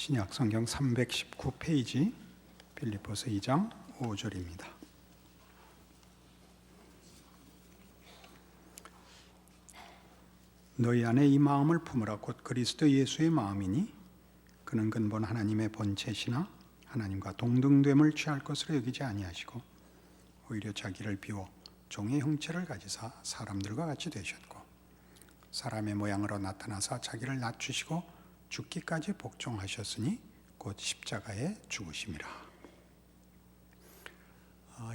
신약 성경 319페이지 빌립보서 2장 5절입니다. 너희 안에 이 마음을 품으라. 곧 그리스도 예수의 마음이니 그는 근본 하나님의 본체시나 하나님과 동등됨을 취할 것으로 여기지 아니하시고 오히려 자기를 비워 종의 형체를 가지사 사람들과 같이 되셨고 사람의 모양으로 나타나사 자기를 낮추시고 죽기까지 복종하셨으니 곧 십자가에 죽으심이라.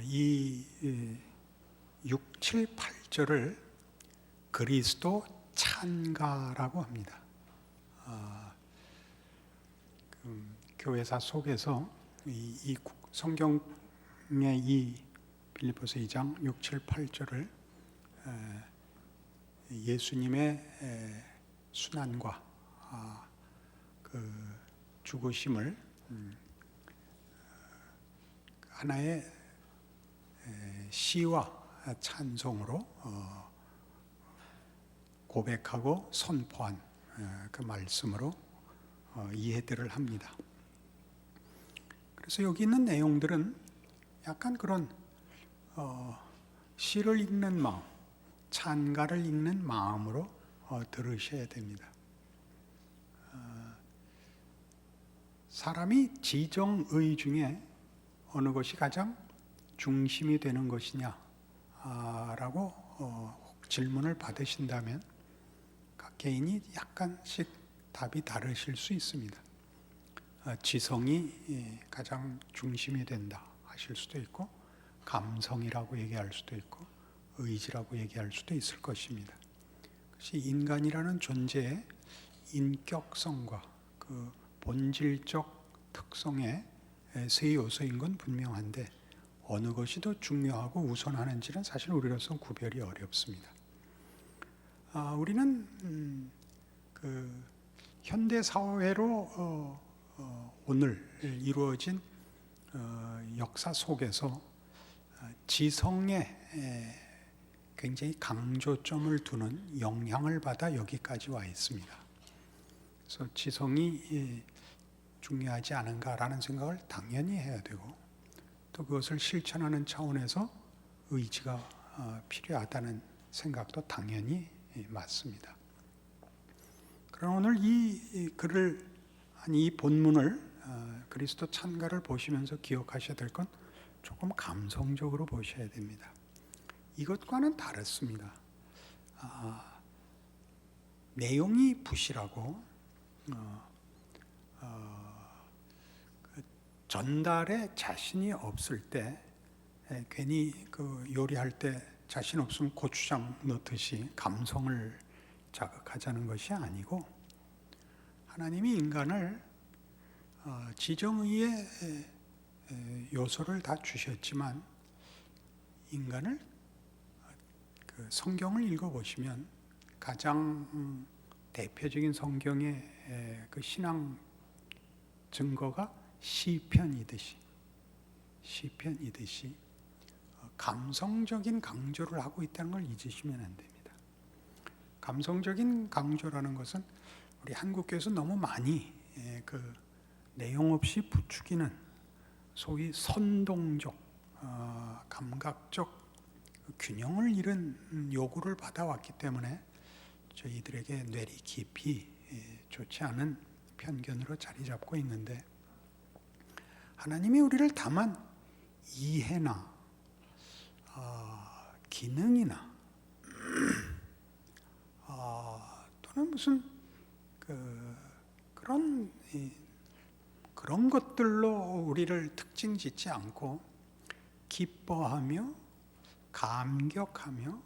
이 6, 7, 8절을 그리스도 찬가라고 합니다. 교회사 속에서 이 성경의 이 빌립보서 2장 6, 7, 8절을 예수님의 순환과 그 죽으심을 하나의 시와 찬송으로 고백하고 선포한 그 말씀으로 이해들을 합니다. 그래서 여기 있는 내용들은 약간 그런 시를 읽는 마음, 찬가를 읽는 마음으로 들으셔야 됩니다. 사람이 지정의 중에 어느 것이 가장 중심이 되는 것이냐 라고 질문을 받으신다면 각 개인이 약간씩 답이 다르실 수 있습니다. 지성이 가장 중심이 된다 하실 수도 있고 감성이라고 얘기할 수도 있고 의지라고 얘기할 수도 있을 것입니다. 그것이 인간이라는 존재의 인격성과 그 본질적 특성의 세 요소인 건 분명한데 어느 것이 더 중요하고 우선하는지는 사실 우리로서는 구별이 어렵습니다. 우리는 그 현대 사회로 오늘 이루어진 역사 속에서 지성에 굉장히 강조점을 두는 영향을 받아 여기까지 와 있습니다. 그래서 지성이 중요하지 않은가라는 생각을 당연히 해야 되고 또 그것을 실천하는 차원에서 의지가 필요하다는 생각도 당연히 맞습니다. 그럼 오늘 이 글을 이 본문을 그리스도 찬가를 보시면서 기억하셔야 될 건 조금 감성적으로 보셔야 됩니다. 이것과는 다릅니다. 내용이 부실하고 전달에 자신이 없을 때 괜히 그 요리할 때 자신 없으면 고추장 넣듯이 감성을 자극하자는 것이 아니고 하나님이 인간을 지정의의 요소를 다 주셨지만 인간을 그 성경을 읽어보시면 가장 대표적인 성경의 그 신앙 증거가 시편이듯이 감성적인 강조를 하고 있다는 걸 잊으시면 안 됩니다. 감성적인 강조라는 것은 우리 한국교회에서 너무 많이 그 내용 없이 부추기는 소위 선동적, 감각적 균형을 잃은 요구를 받아왔기 때문에 저희들에게 뇌리 깊이 좋지 않은 편견으로 자리 잡고 있는데 하나님이 우리를 다만 이해나 기능이나 또는 무슨 그런 것들로 우리를 특징 짓지 않고 기뻐하며 감격하며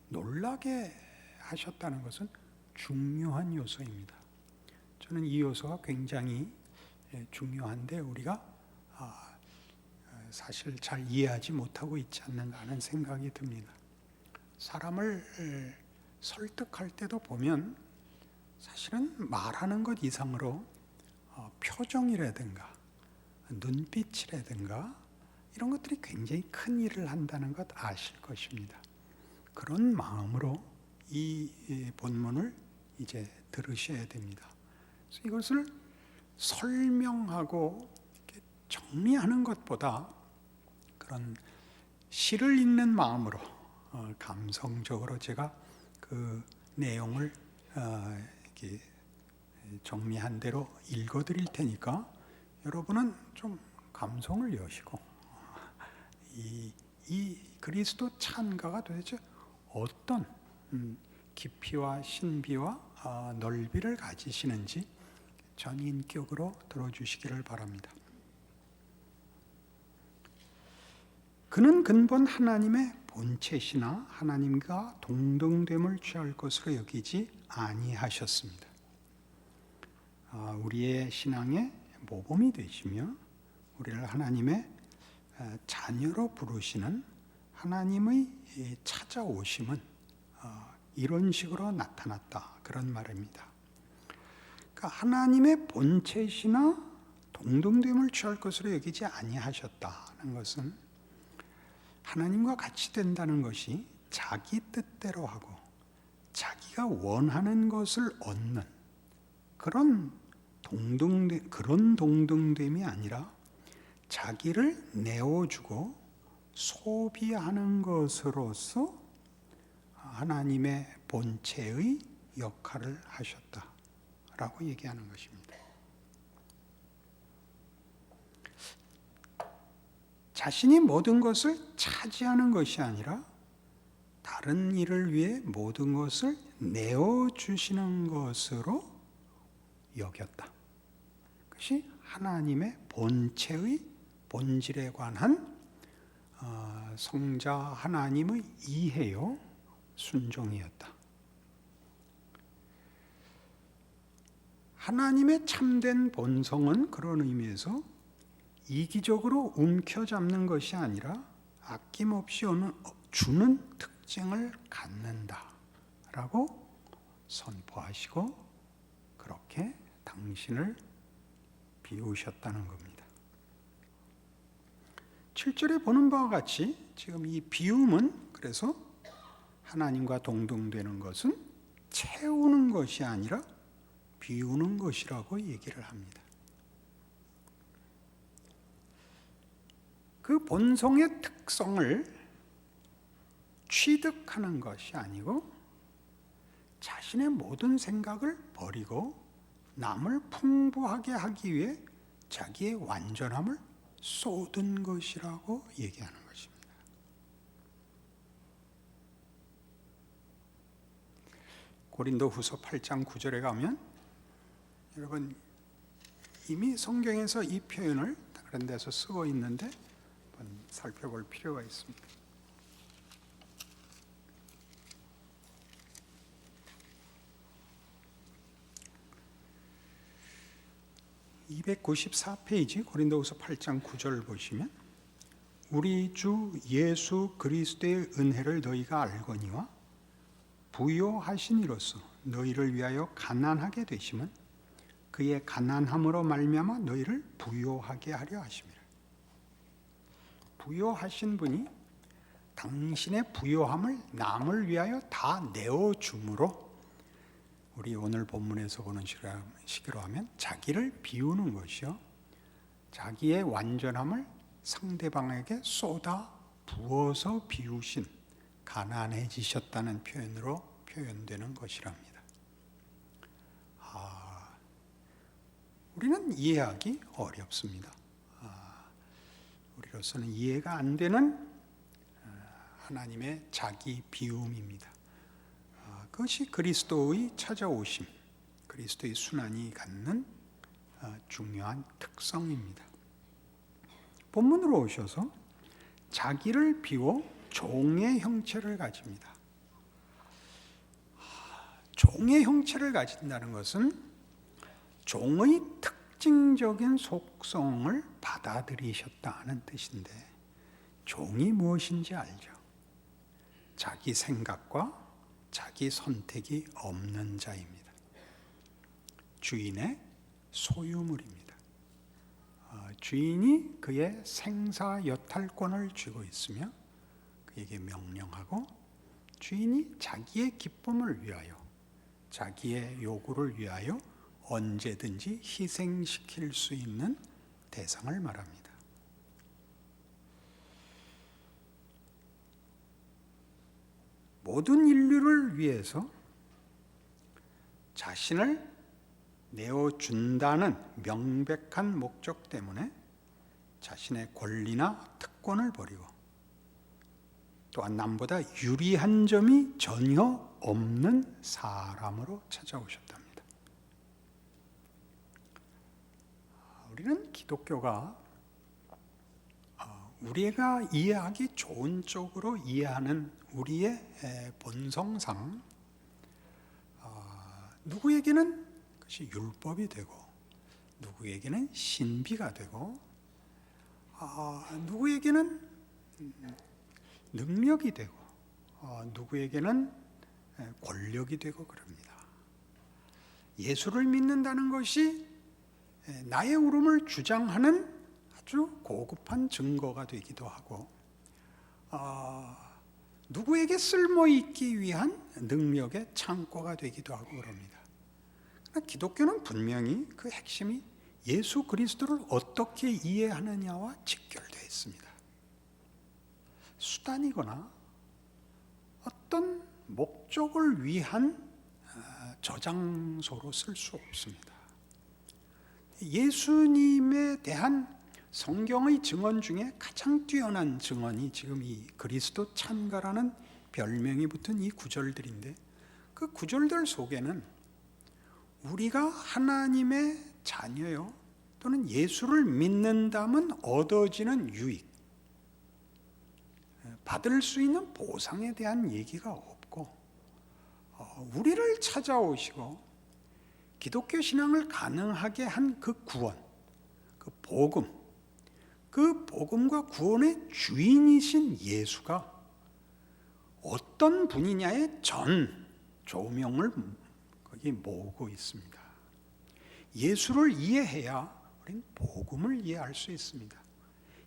놀라게 하셨다는 것은 중요한 요소입니다. 저는 이 요소가 굉장히 중요한데 우리가 사실 잘 이해하지 못하고 있지 않는가 하는 생각이 듭니다. 사람을 설득할 때도 보면 사실은 말하는 것 이상으로 표정이라든가 눈빛이라든가 이런 것들이 굉장히 큰 일을 한다는 것 아실 것입니다. 그런 마음으로 이 본문을 이제 들으셔야 됩니다. 그래서 이것을 설명하고 이렇게 정리하는 것보다 그런 시를 읽는 마음으로 감성적으로 제가 그 내용을 이렇게 정리한 대로 읽어드릴 테니까 여러분은 좀 감성을 여시고 이 그리스도 찬가가 도대체 어떤 깊이와 신비와 넓이를 가지시는지 전인격으로 들어주시기를 바랍니다. 그는 근본 하나님의 본체시나 하나님과 동등됨을 취할 것으로 여기지 아니하셨습니다. 우리의 신앙의 모범이 되시며 우리를 하나님의 자녀로 부르시는 하나님의 찾아오심은 이런 식으로 나타났다, 그런 말입니다. 그러니까 하나님의 본체시나 동등됨을 취할 것으로 여기지 아니하셨다는 것은 하나님과 같이 된다는 것이 자기 뜻대로 하고 자기가 원하는 것을 얻는 그런 동등됨이 아니라 자기를 내어주고 소비하는 것으로서 하나님의 본체의 역할을 하셨다라고 얘기하는 것입니다. 자신이 모든 것을 차지하는 것이 아니라 다른 일을 위해 모든 것을 내어주시는 것으로 여겼다. 그것이 하나님의 본체의 본질에 관한 성자 하나님의 이해요, 순종이었다. 하나님의 참된 본성은 그런 의미에서 이기적으로 움켜잡는 것이 아니라 아낌없이 주는 특징을 갖는다라고 선포하시고 그렇게 당신을 비우셨다는 겁니다. 7절에 보는 바와 같이 지금 이 비움은 그래서 하나님과 동등되는 것은 채우는 것이 아니라 비우는 것이라고 얘기를 합니다. 그 본성의 특성을 취득하는 것이 아니고 자신의 모든 생각을 버리고 남을 풍부하게 하기 위해 자기의 완전함을 쏟은 것이라고 얘기하는 것입니다. 고린도후서 8장 9절에 가면 여러분 이미 성경에서 이 표현을 다른 데서 쓰고 있는데 한번 살펴볼 필요가 있습니다. (294페이지) 고린도후서 8장 9절 보시면 우리 주 예수 그리스도의 은혜를 너희가 알거니와 부요하신 이로써 너희를 위하여 가난하게 되심은 그의 가난함으로 말미암아 너희를 부요하게 하려 하심이라. 부요하신 분이 당신의 부요함을 남을 위하여 다 내어줌으로 우리 오늘 본문에서 보는 식으로 하면 자기를 비우는 것이요, 자기의 완전함을 상대방에게 쏟아 부어서 비우신, 가난해지셨다는 표현으로 표현되는 것이랍니다. 우리는 이해하기 어렵습니다. 우리로서는 이해가 안 되는 하나님의 자기 비움입니다. 그것이 그리스도의 찾아오심, 그리스도의 순환이 갖는 중요한 특성입니다. 본문으로 오셔서 자기를 비워 종의 형체를 가집니다. 종의 형체를 가진다는 것은 종의 특징적인 속성을 받아들이셨다는 뜻인데, 종이 무엇인지 알죠? 자기 생각과 자기 선택이 없는 자입니다. 주인의 소유물입니다. 주인이 그의 생사 여탈권을 쥐고 있으며 그에게 명령하고 주인이 자기의 기쁨을 위하여 자기의 요구를 위하여 언제든지 희생시킬 수 있는 대상을 말합니다. 모든 인류를 위해서 자신을 내어준다는 명백한 목적 때문에 자신의 권리나 특권을 버리고 또한 남보다 유리한 점이 전혀 없는 사람으로 찾아오셨답니다. 우리는 기독교가 우리가 이해하기 좋은 쪽으로 이해하는 우리의 본성상 누구에게는 그것이 율법이 되고 누구에게는 신비가 되고 누구에게는 능력이 되고 누구에게는 권력이 되고 그럽니다. 예수를 믿는다는 것이 나의 울음을 주장하는 아주 고급한 증거가 되기도 하고 누구에게 쓸모있기 위한 능력의 창고가 되기도 하고 그럽니다. 그러나 기독교는 분명히 그 핵심이 예수 그리스도를 어떻게 이해하느냐와 직결되어 있습니다. 수단이거나 어떤 목적을 위한 저장소로 쓸 수 없습니다. 예수님에 대한 성경의 증언 중에 가장 뛰어난 증언이 지금 이 그리스도 찬가라는 별명이 붙은 이 구절들인데, 그 구절들 속에는 우리가 하나님의 자녀요 또는 예수를 믿는다면 얻어지는 유익, 받을 수 있는 보상에 대한 얘기가 없고, 우리를 찾아오시고 기독교 신앙을 가능하게 한 그 구원, 그 복음, 그 복음과 구원의 주인이신 예수가 어떤 분이냐의 전 조명을 거기 모으고 있습니다. 예수를 이해해야 우리는 복음을 이해할 수 있습니다.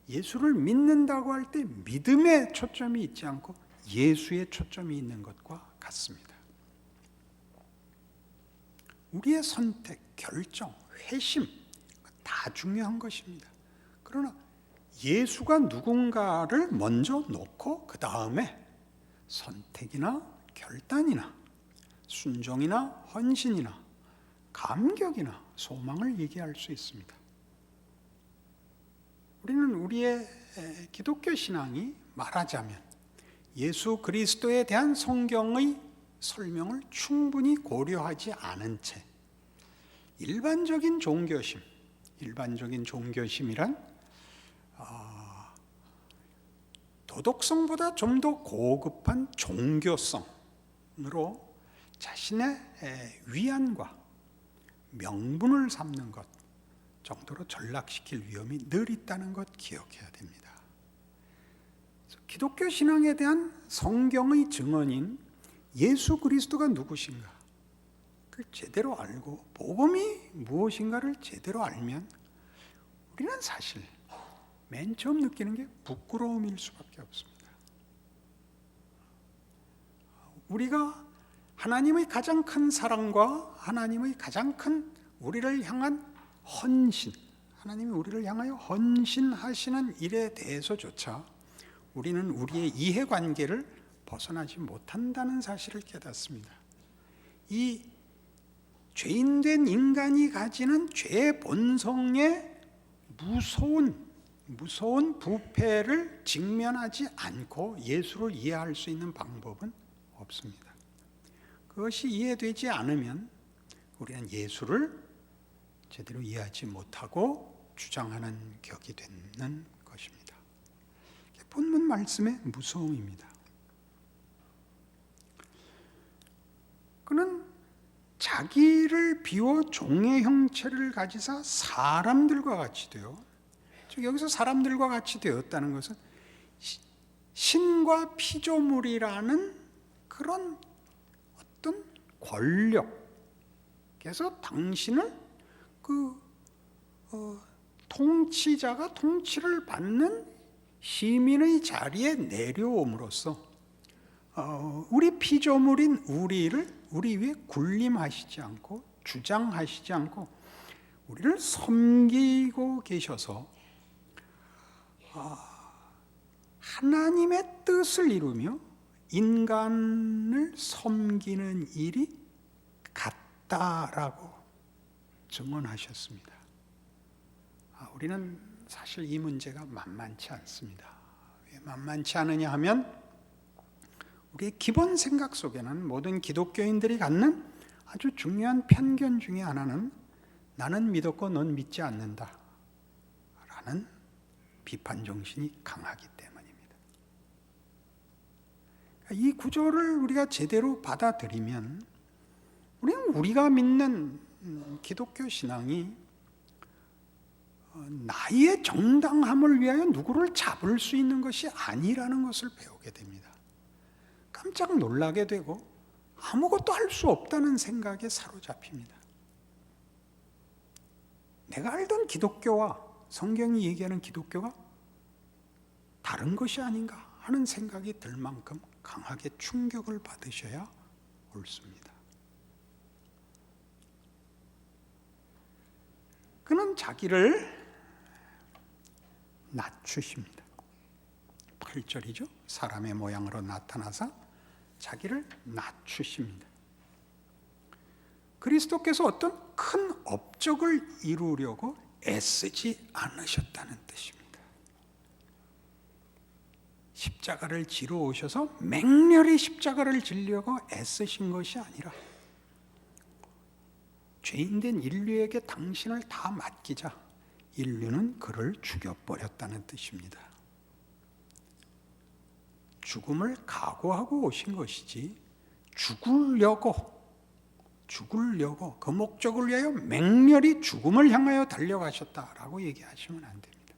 예수를 믿는다고 할 때 믿음에 초점이 있지 않고 예수에 초점이 있는 것과 같습니다. 우리의 선택, 결정, 회심 다 중요한 것입니다. 그러나 예수가 누군가를 먼저 놓고 그 다음에 선택이나 결단이나 순종이나 헌신이나 감격이나 소망을 얘기할 수 있습니다. 우리는 우리의 기독교 신앙이 말하자면 예수 그리스도에 대한 성경의 설명을 충분히 고려하지 않은 채 일반적인 종교심이란 도덕성보다 좀 더 고급한 종교성으로 자신의 위안과 명분을 삼는 것 정도로 전락시킬 위험이 늘 있다는 것 기억해야 됩니다. 기독교 신앙에 대한 성경의 증언인 예수 그리스도가 누구신가, 그걸 제대로 알고 복음이 무엇인가를 제대로 알면 우리는 사실 맨 처음 느끼는 게 부끄러움일 수밖에 없습니다. 우리가 하나님의 가장 큰 사랑과 하나님의 가장 큰 우리를 향한 헌신, 하나님이 우리를 향하여 헌신하시는 일에 대해서조차 우리는 우리의 이해관계를 벗어나지 못한다는 사실을 깨닫습니다. 이 죄인된 인간이 가지는 죄의 본성의 무서운 부패를 직면하지 않고 예수를 이해할 수 있는 방법은 없습니다. 그것이 이해되지 않으면 우리는 예수를 제대로 이해하지 못하고 주장하는 격이 되는 것입니다. 본문 말씀의 무서움입니다. 그는 자기를 비워 종의 형체를 가지사 사람들과 같이 되어, 즉 여기서 사람들과 같이 되었다는 것은 신과 피조물이라는 그런 어떤 권력께서 당신을 통치자가 통치를 받는 시민의 자리에 내려옴으로써 우리 피조물인 우리 위에 군림하시지 않고 주장하시지 않고 우리를 섬기고 계셔서 하나님의 뜻을 이루며 인간을 섬기는 일이 같다라고 증언하셨습니다. 우리는 사실 이 문제가 만만치 않습니다. 왜 만만치 않으냐 하면 우리의 기본 생각 속에는 모든 기독교인들이 갖는 아주 중요한 편견 중에 하나는 나는 믿었고 넌 믿지 않는다 라는 비판 정신이 강하기 때문입니다. 이 구조를 우리가 제대로 받아들이면 우리는 우리가 믿는 기독교 신앙이 나의 정당함을 위하여 누구를 잡을 수 있는 것이 아니라는 것을 배우게 됩니다. 깜짝 놀라게 되고 아무것도 할 수 없다는 생각에 사로잡힙니다. 내가 알던 기독교와 성경이 얘기하는 기독교가 다른 것이 아닌가 하는 생각이 들 만큼 강하게 충격을 받으셔야 옳습니다. 그는 자기를 낮추십니다. 8절이죠. 사람의 모양으로 나타나서 자기를 낮추십니다. 그리스도께서 어떤 큰 업적을 이루려고 애쓰지 않으셨다는 뜻입니다. 십자가를 지러 오셔서 맹렬히 십자가를 지려고 애쓰신 것이 아니라 죄인된 인류에게 당신을 다 맡기자 인류는 그를 죽여버렸다는 뜻입니다. 죽음을 각오하고 오신 것이지 죽으려고 그 목적을 위하여 맹렬히 죽음을 향하여 달려가셨다라고 얘기하시면 안 됩니다.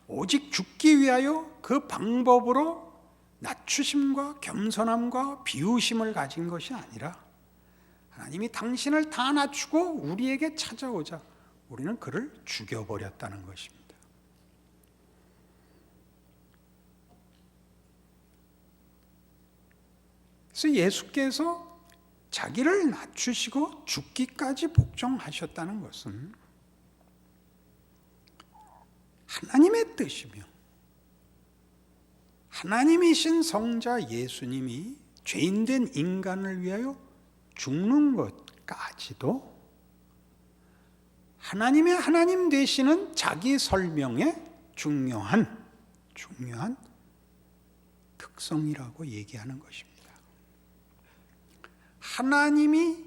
오직 죽기 위하여 그 방법으로 낮추심과 겸손함과 비우심을 가진 것이 아니라 하나님이 당신을 다 낮추고 우리에게 찾아오자 우리는 그를 죽여버렸다는 것입니다. 그래서 예수께서 자기를 낮추시고 죽기까지 복종하셨다는 것은 하나님의 뜻이며 하나님이신 성자 예수님이 죄인된 인간을 위하여 죽는 것까지도 하나님의 하나님 되시는 자기 설명의 중요한 특성이라고 얘기하는 것입니다. 하나님이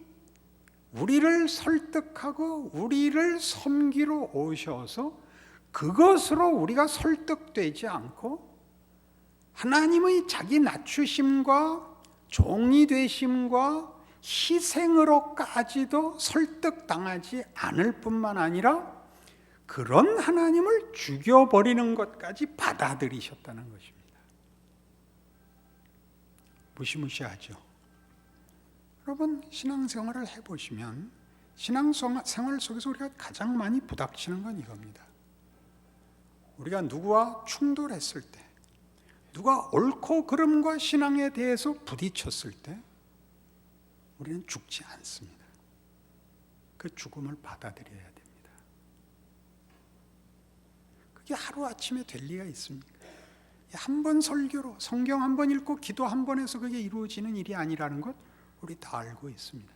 우리를 설득하고 우리를 섬기러 오셔서 그것으로 우리가 설득되지 않고 하나님의 자기 낮추심과 종이 되심과 희생으로까지도 설득당하지 않을 뿐만 아니라 그런 하나님을 죽여버리는 것까지 받아들이셨다는 것입니다. 무시무시하죠. 여러분 신앙생활을 해보시면 신앙생활 속에서 우리가 가장 많이 부닥치는 건 이겁니다. 우리가 누구와 충돌했을 때 누가 옳고 그름과 신앙에 대해서 부딪혔을 때 우리는 죽지 않습니다. 그 죽음을 받아들여야 됩니다. 그게 하루아침에 될 리가 있습니까? 한 번 설교로 성경 한 번 읽고 기도 한 번 해서 그게 이루어지는 일이 아니라는 것 우리 다 알고 있습니다.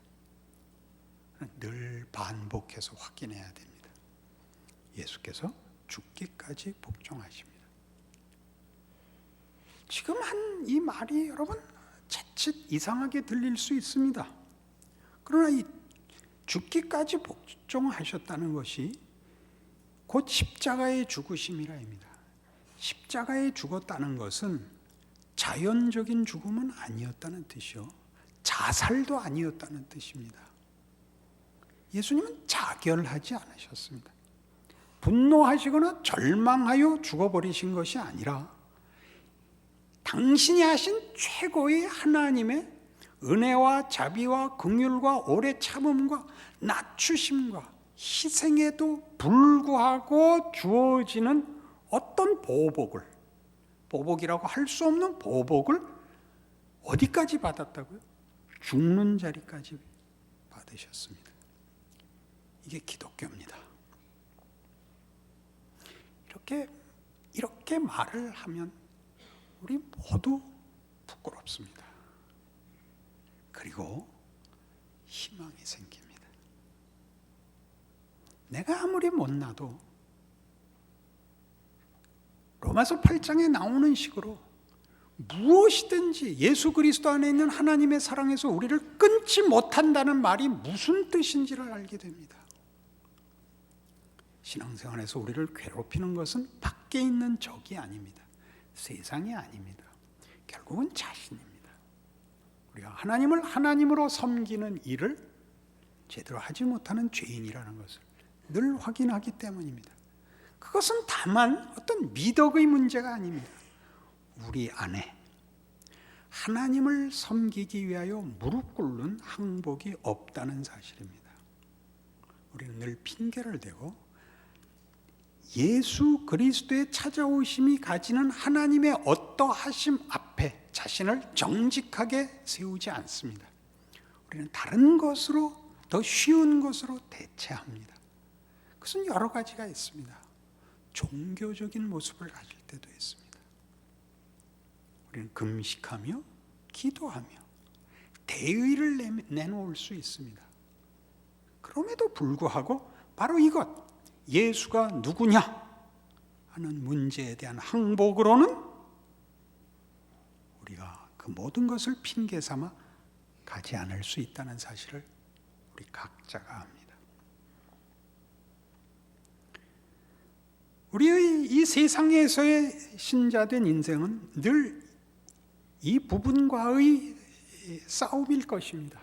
늘 반복해서 확인해야 됩니다. 예수께서 죽기까지 복종하십니다. 지금 한 이 말이 여러분 자칫 이상하게 들릴 수 있습니다. 그러나 이 죽기까지 복종하셨다는 것이 곧 십자가의 죽으심이라입니다. 십자가에 죽었다는 것은 자연적인 죽음은 아니었다는 뜻이요, 자살도 아니었다는 뜻입니다. 예수님은 자결하지 않으셨습니다. 분노하시거나 절망하여 죽어버리신 것이 아니라 당신이 하신 최고의 하나님의 은혜와 자비와 긍휼과 오래 참음과 낮추심과 희생에도 불구하고 주어지는 어떤 보복을 보복이라고 할 수 없는 보복을 어디까지 받았다고요? 죽는 자리까지 받으셨습니다. 이게 기독교입니다. 이렇게 말을 하면 우리 모두 부끄럽습니다. 그리고 희망이 생깁니다. 내가 아무리 못나도 로마서 8장에 나오는 식으로 무엇이든지 예수 그리스도 안에 있는 하나님의 사랑에서 우리를 끊지 못한다는 말이 무슨 뜻인지를 알게 됩니다. 신앙생활에서 우리를 괴롭히는 것은 밖에 있는 적이 아닙니다. 세상이 아닙니다. 결국은 자신입니다. 우리가 하나님을 하나님으로 섬기는 일을 제대로 하지 못하는 죄인이라는 것을 늘 확인하기 때문입니다. 그것은 다만 어떤 미덕의 문제가 아닙니다. 우리 안에 하나님을 섬기기 위하여 무릎 꿇는 항복이 없다는 사실입니다. 우리는 늘 핑계를 대고 예수 그리스도의 찾아오심이 가지는 하나님의 어떠하심 앞에 자신을 정직하게 세우지 않습니다. 우리는 다른 것으로, 더 쉬운 것으로 대체합니다. 그것은 여러 가지가 있습니다. 종교적인 모습을 가질 때도 있습니다. 우리는 금식하며 기도하며 대의를 내놓을 수 있습니다. 그럼에도 불구하고 바로 이것, 예수가 누구냐 하는 문제에 대한 항복으로는 우리가 그 모든 것을 핑계 삼아 가지 않을 수 있다는 사실을 우리 각자가 압니다. 우리의 이 세상에서의 신자된 인생은 늘 이 부분과의 싸움일 것입니다.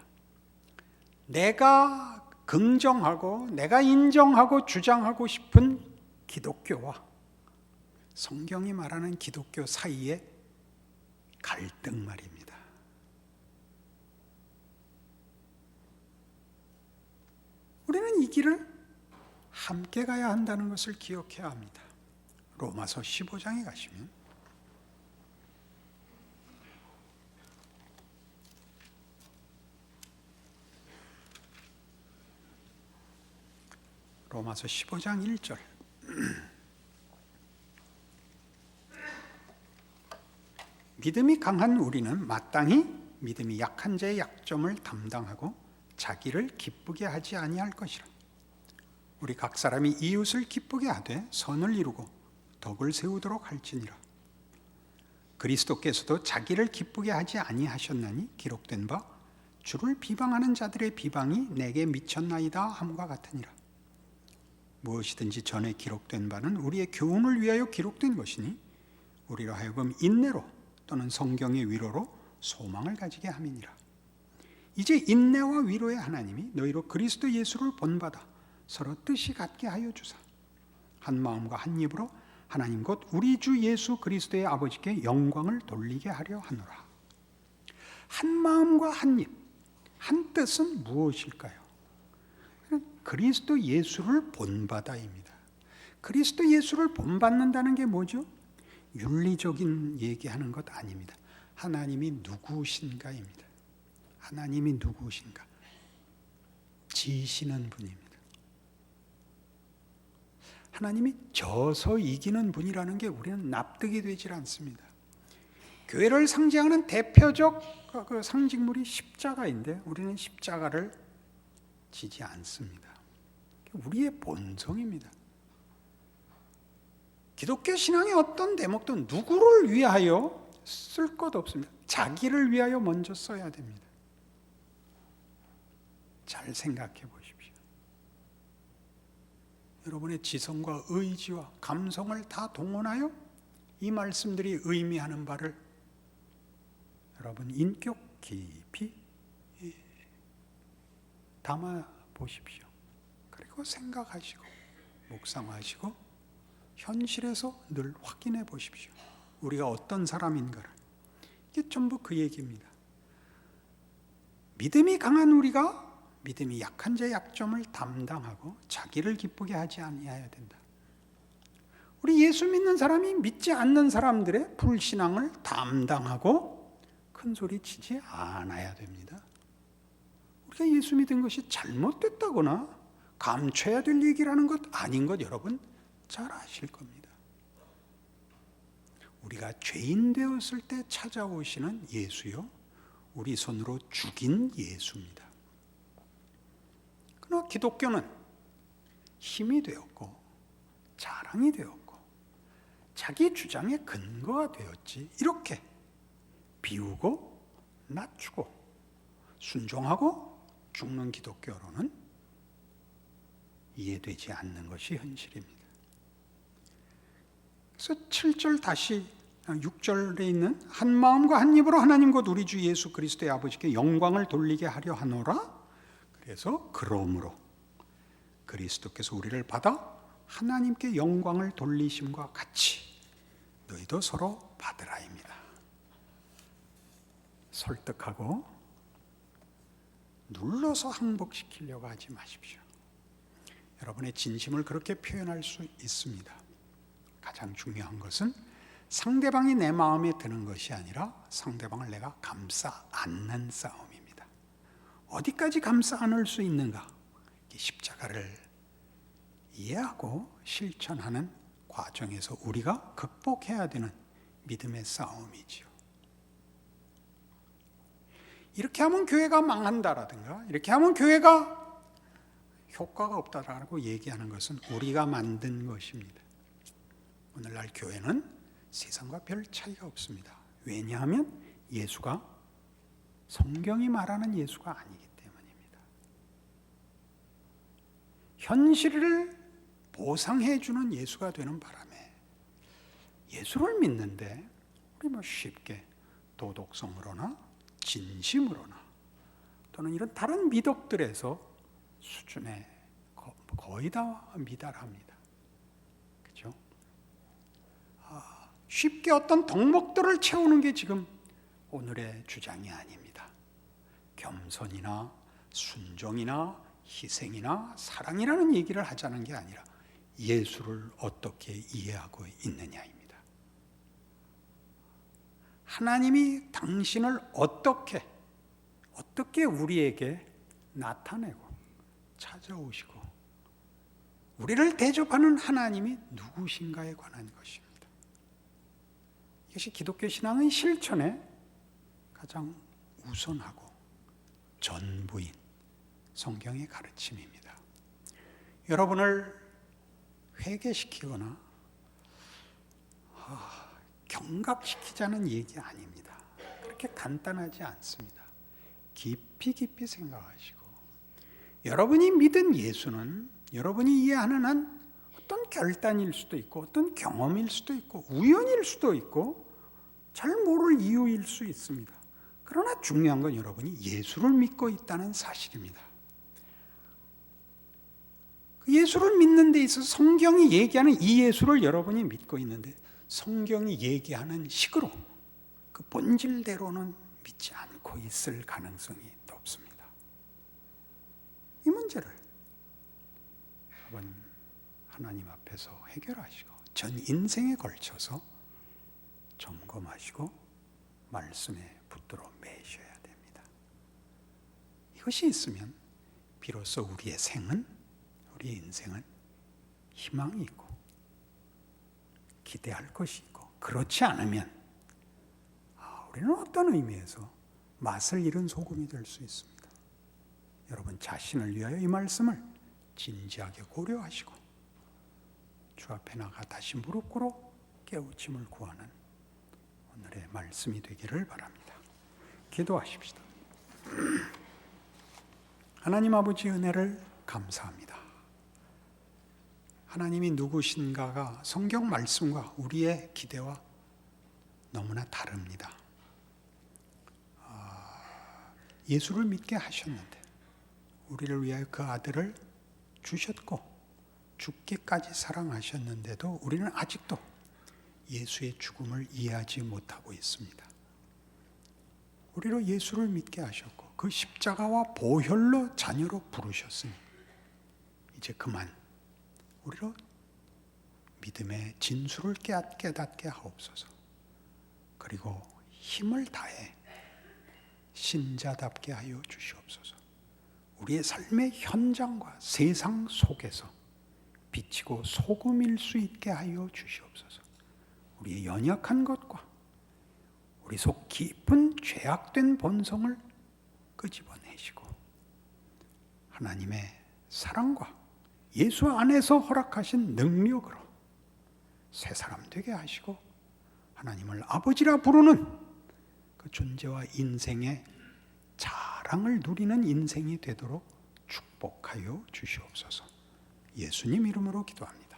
내가 긍정하고 내가 인정하고 주장하고 싶은 기독교와 성경이 말하는 기독교 사이의 갈등 말입니다. 우리는 이 길을 함께 가야 한다는 것을 기억해야 합니다. 로마서 15장에 가시면 로마서 15장 1절 믿음이 강한 우리는 마땅히 믿음이 약한 자의 약점을 담당하고 자기를 기쁘게 하지 아니할 것이라. 우리 각 사람이 이웃을 기쁘게 하되 선을 이루고 덕을 세우도록 할지니라. 그리스도께서도 자기를 기쁘게 하지 아니하셨나니 기록된 바 주를 비방하는 자들의 비방이 내게 미쳤나이다 함과 같으니라. 무엇이든지 전에 기록된 바는 우리의 교훈을 위하여 기록된 것이니 우리로 하여금 인내로 또는 성경의 위로로 소망을 가지게 함이니라. 이제 인내와 위로의 하나님이 너희로 그리스도 예수를 본받아 서로 뜻이 같게 하여 주사 한 마음과 한 입으로 하나님 곧 우리 주 예수 그리스도의 아버지께 영광을 돌리게 하려 하노라. 한 마음과 한 입, 한 뜻은 무엇일까요? 그리스도 예수를 본받아입니다. 그리스도 예수를 본받는다는 게 뭐죠? 윤리적인 얘기하는 것 아닙니다. 하나님이 누구신가입니다. 하나님이 누구신가? 지시는 분입니다. 하나님이 져서 이기는 분이라는 게 우리는 납득이 되질 않습니다. 교회를 상징하는 대표적 그 상징물이 십자가인데 우리는 십자가를 지지 않습니다. 우리의 본성입니다. 기독교 신앙의 어떤 대목도 누구를 위하여 쓸 것 없습니다. 자기를 위하여 먼저 써야 됩니다. 잘 생각해 보십시오. 여러분의 지성과 의지와 감성을 다 동원하여 이 말씀들이 의미하는 바를 여러분 인격 깊이 담아 보십시오. 그리고 생각하시고 묵상하시고 현실에서 늘 확인해 보십시오. 우리가 어떤 사람인가를. 이게 전부 그 얘기입니다. 믿음이 강한 우리가 믿음이 약한 자의 약점을 담당하고 자기를 기쁘게 하지 아니해야 된다. 우리 예수 믿는 사람이 믿지 않는 사람들의 불신앙을 담당하고 큰 소리 치지 않아야 됩니다. 우리가 예수 믿은 것이 잘못됐다거나 감춰야 될 얘기라는 것 아닌 것 여러분 잘 아실 겁니다. 우리가 죄인 되었을 때 찾아오시는 예수요, 우리 손으로 죽인 예수입니다. 그러나 기독교는 힘이 되었고 자랑이 되었고 자기 주장의 근거가 되었지, 이렇게 비우고 낮추고 순종하고 죽는 기독교로는 이해되지 않는 것이 현실입니다. 그래서 7절 다시 6절에 있는 한 마음과 한 입으로 하나님 곧 우리 주 예수 그리스도의 아버지께 영광을 돌리게 하려 하노라. 그래서 그러므로 그리스도께서 우리를 받아 하나님께 영광을 돌리심과 같이 너희도 서로 받으라입니다. 설득하고 눌러서 항복시키려고 하지 마십시오. 여러분의 진심을 그렇게 표현할 수 있습니다. 가장 중요한 것은 상대방이 내 마음에 드는 것이 아니라 상대방을 내가 감싸 안는 싸움입니다. 어디까지 감싸 안을 수 있는가? 십자가를 이해하고 실천하는 과정에서 우리가 극복해야 되는 믿음의 싸움이지요. 이렇게 하면 교회가 망한다라든가 이렇게 하면 교회가 효과가 없다라고 얘기하는 것은 우리가 만든 것입니다. 오늘날 교회는 세상과 별 차이가 없습니다. 왜냐하면 예수가 성경이 말하는 예수가 아니기 때문입니다. 현실을 보상해 주는 예수가 되는 바람에 예수를 믿는데 우리 쉽게 도덕성으로나 진심으로나 또는 이런 다른 미덕들에서 수준에 거의 다 미달합니다. 그렇죠? 쉽게 어떤 덕목들을 채우는 게 지금 오늘의 주장이 아닙니다. 겸손이나 순종이나 희생이나 사랑이라는 얘기를 하자는 게 아니라 예수를 어떻게 이해하고 있느냐입니다. 하나님이 당신을 어떻게 우리에게 나타내고 찾아오시고 우리를 대접하는 하나님이 누구신가에 관한 것입니다. 이것이 기독교 신앙의 실천에 가장 우선하고 전부인 성경의 가르침입니다. 여러분을 회개시키거나 경각시키자는 얘기 아닙니다. 그렇게 간단하지 않습니다. 깊이 생각하시고 여러분이 믿은 예수는 여러분이 이해하는 한 어떤 결단일 수도 있고 어떤 경험일 수도 있고 우연일 수도 있고 잘 모를 이유일 수 있습니다. 그러나 중요한 건 여러분이 예수를 믿고 있다는 사실입니다. 그 예수를 믿는 데 있어서 성경이 얘기하는 이 예수를 여러분이 믿고 있는데 성경이 얘기하는 식으로 그 본질대로는 믿지 않고 있을 가능성이 높습니다. 이 문제를 한번 하나님 앞에서 해결하시고 전 인생에 걸쳐서 점검하시고 말씀에 붙들어 매셔야 됩니다. 이것이 있으면 비로소 우리의 인생은 희망이 있고 기대할 것이 있고, 그렇지 않으면 우리는 어떤 의미에서 맛을 잃은 소금이 될 수 있습니다. 여러분 자신을 위하여 이 말씀을 진지하게 고려하시고 주 앞에 나가 다시 무릎 꿇어 깨우침을 구하는 오늘의 말씀이 되기를 바랍니다. 기도하십시다. 하나님 아버지 은혜를 감사합니다. 하나님이 누구신가가 성경 말씀과 우리의 기대와 너무나 다릅니다. 예수를 믿게 하셨는데 우리를 위하여 그 아들을 주셨고 죽기까지 사랑하셨는데도 우리는 아직도 예수의 죽음을 이해하지 못하고 있습니다. 우리로 예수를 믿게 하셨고 그 십자가와 보혈로 자녀로 부르셨으니 이제 그만 우리로 믿음의 진수를 깨닫게 하옵소서. 그리고 힘을 다해 신자답게 하여 주시옵소서. 우리의 삶의 현장과 세상 속에서 비치고 소금일 수 있게 하여 주시옵소서. 우리의 연약한 것과 우리 속 깊은 죄악된 본성을 끄집어내시고 하나님의 사랑과 예수 안에서 허락하신 능력으로 새 사람 되게 하시고 하나님을 아버지라 부르는 그 존재와 인생의 자랑을 누리는 인생이 되도록 축복하여 주시옵소서. 예수님 이름으로 기도합니다.